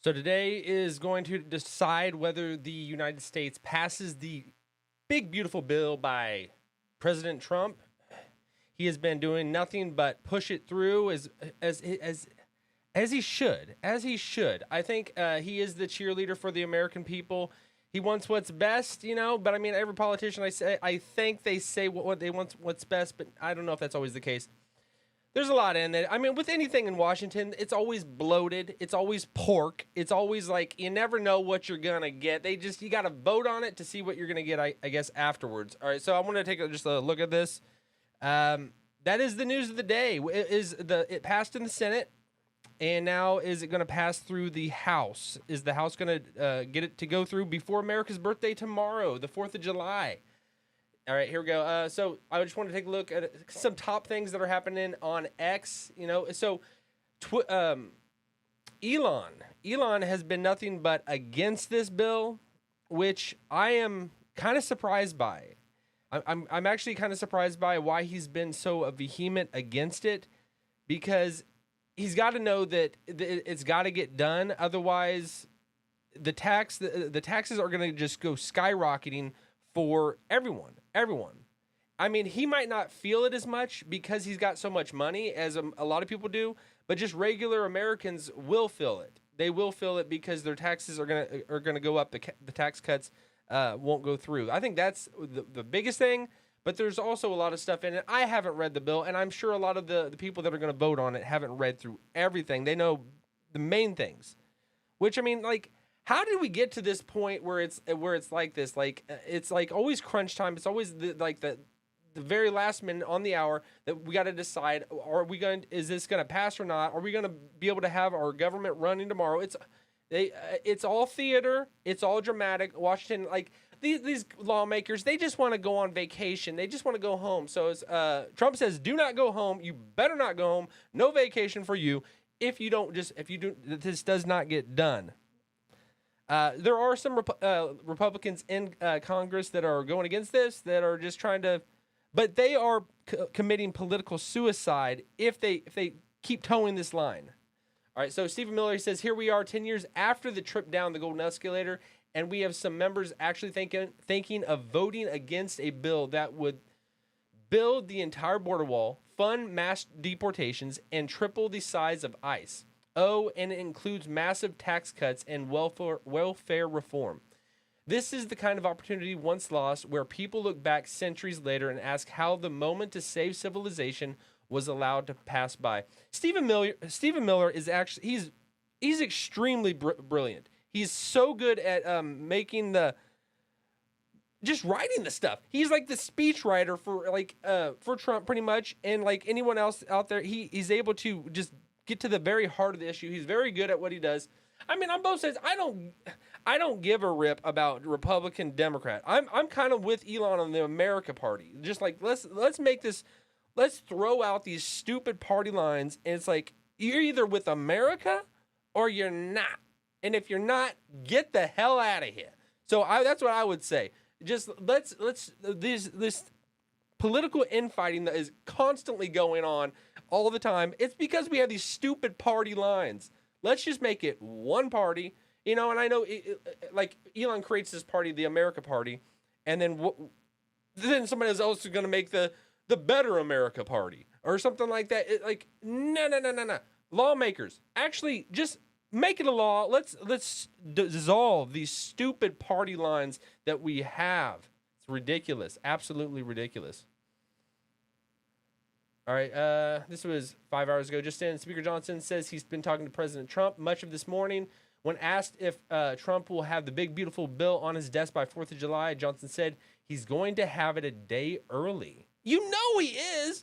So today is going to decide whether the United States passes the big beautiful bill by President Trump. He has been doing nothing but push it through as he should, I think he is the cheerleader for the American people. He wants what's best, But I mean, every politician I think they say what they want, what's best, but I don't know if that's always the case. There's a lot in it. I mean, with anything in Washington, it's always bloated. It's always pork. It's always like you never know what you're gonna get. You got to vote on it to see what you're gonna get. I guess afterwards. All right. So I want to take just a look at this. That is the news of the day. It passed in the Senate, and now is it going to pass through the House? Is the House going to get it to go through before America's birthday tomorrow, the 4th of July? All right, here we go. So I just want to take a look at some top things that are happening on X. Elon has been nothing but against this bill, which I am kind of surprised by. I'm actually kind of surprised by why he's been so vehement against it, because he's got to know that it's got to get done. Otherwise, the taxes are going to just go skyrocketing for everyone. I mean, he might not feel it as much because he's got so much money as a lot of people do, but just regular Americans will feel it. They will feel it because their taxes are gonna go up. The tax cuts won't go through. I think that's the biggest thing. But there's also a lot of stuff in it. I haven't read the bill, and I'm sure a lot of the people that are going to vote on it haven't read through everything. They know the main things, which I mean, like, how did we get to this point where it's like this? Like, it's like always crunch time. It's always the very last minute on the hour that we got to decide: is this going to pass or not? Are we going to be able to have our government running tomorrow? It's all theater. It's all dramatic. Washington, like. These lawmakers, they just want to go on vacation. They just want to go home. So as Trump says, do not go home. You better not go home. No vacation for you if this does not get done. There are some Republicans in Congress that are going against this, that are just trying to, but they are committing political suicide if they keep towing this line. All right. So Stephen Miller says, here we are 10 years after the trip down the golden escalator, and we have some members actually thinking of voting against a bill that would build the entire border wall, fund mass deportations, and triple the size of ICE. Oh, and it includes massive tax cuts and welfare reform. This is the kind of opportunity once lost, where people look back centuries later and ask how the moment to save civilization was allowed to pass by. Stephen Miller is actually he's extremely brilliant. He's so good at just writing the stuff. He's like the speech writer for Trump, pretty much, and like anyone else out there, he's able to just get to the very heart of the issue. He's very good at what he does. I mean, on both sides, I don't give a rip about Republican, Democrat. I'm kind of with Elon on the America Party. Just like let's throw out these stupid party lines, and it's like you're either with America or you're not. And if you're not, get the hell out of here. So that's what I would say. Just this political infighting that is constantly going on all the time. It's because we have these stupid party lines. Let's just make it one party, And I know like Elon creates this party, the America Party, and then somebody else is going to make the Better America Party or something like that. No. Lawmakers, actually, just make it a law. Let's dissolve these stupid party lines that we have. It's ridiculous, absolutely ridiculous. All right, this was 5 hours ago. Just in, Speaker Johnson says he's been talking to President Trump much of this morning. When asked if Trump will have the big, beautiful bill on his desk by 4th of July, Johnson said he's going to have it a day early. You know he is.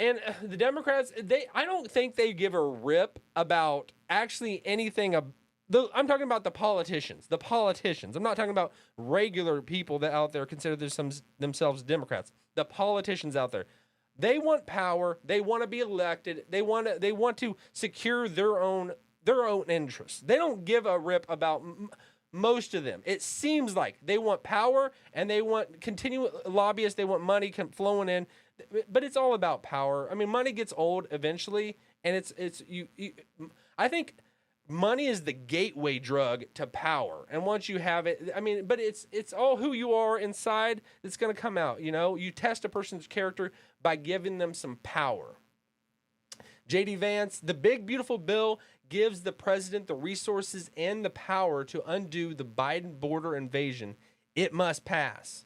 And the Democrats, I don't think they give a rip about actually anything. I'm talking about the politicians. I'm not talking about regular people that out there consider themselves Democrats. The politicians out there. They want power. They want to be elected. They want to secure their own interests. They don't give a rip about most of them. It seems like they want power and they want continual lobbyists. They want money flowing in. But it's all about power. I mean, money gets old eventually, and it's you. I think money is the gateway drug to power. And once you have it, I mean, but it's all who you are inside that's going to come out. You know, you test a person's character by giving them some power. JD Vance, the big, beautiful bill gives the president the resources and the power to undo the Biden border invasion. It must pass.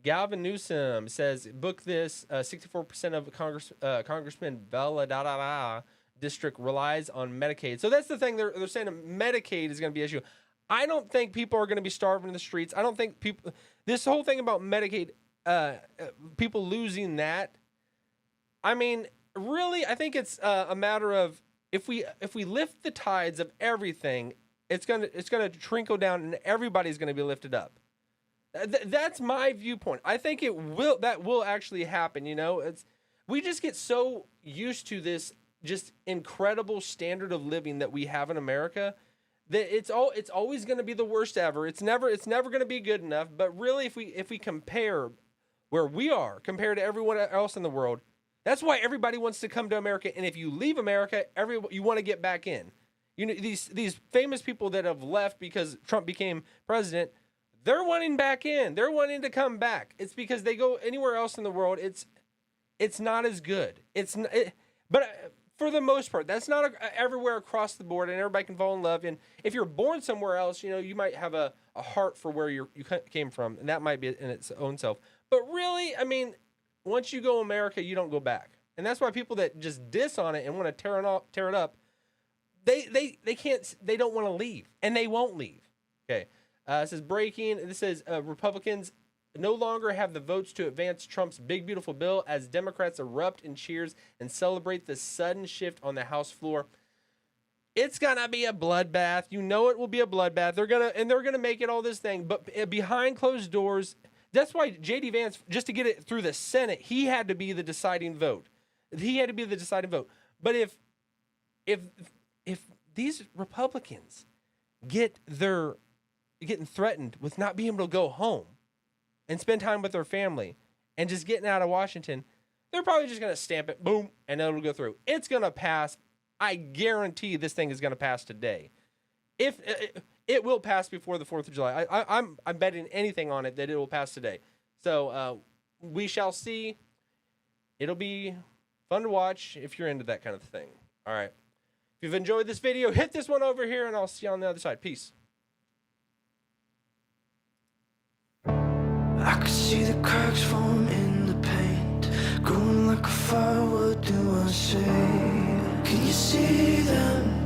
Gavin Newsom says, book this, 64% of Congressman Bella district relies on Medicaid. So that's the thing. They're saying Medicaid is going to be an issue. I don't think people are going to be starving in the streets. I don't think people, this whole thing about Medicaid, people losing that. I mean, really, I think it's a matter of if we lift the tides of everything, it's gonna trickle down and everybody's gonna be lifted up. That's my viewpoint. I think that will actually happen. You know, we just get so used to this just incredible standard of living that we have in America that it's always going to be the worst ever. It's never going to be good enough. But really, if we compare where we are compared to everyone else in the world, that's why everybody wants to come to America. And if you leave America, you want to get back in. You know, these famous people that have left because Trump became president, they're wanting back in. They're wanting to come back. It's because they go anywhere else in the world, it's not as good. But for the most part, that's not everywhere across the board, and everybody can fall in love. And if you're born somewhere else, you know, you might have a heart for where you came from, and that might be in its own self. But really, I mean, once you go America, you don't go back. And that's why people that just diss on it and want to tear it up, they can't, they don't want to leave, and they won't leave. Okay. It says breaking. This says Republicans no longer have the votes to advance Trump's big, beautiful bill as Democrats erupt in cheers and celebrate the sudden shift on the House floor. It's going to be a bloodbath. You know it will be a bloodbath. They're going to make it all this thing. But behind closed doors, that's why J.D. Vance, just to get it through the Senate, he had to be the deciding vote. He had to be the deciding vote. But if these Republicans getting threatened with not being able to go home and spend time with their family and just getting out of Washington, they're probably just going to stamp it, boom, and it'll go through. It's going to pass. I guarantee this thing is going to pass today. If it will pass before the 4th of July. I'm betting anything on it that it will pass today. So we shall see. It'll be fun to watch if you're into that kind of thing. All right. If you've enjoyed this video, hit this one over here, and I'll see you on the other side. Peace. I could see the cracks form in the paint, growing like a fire. What do I say? Can you see them?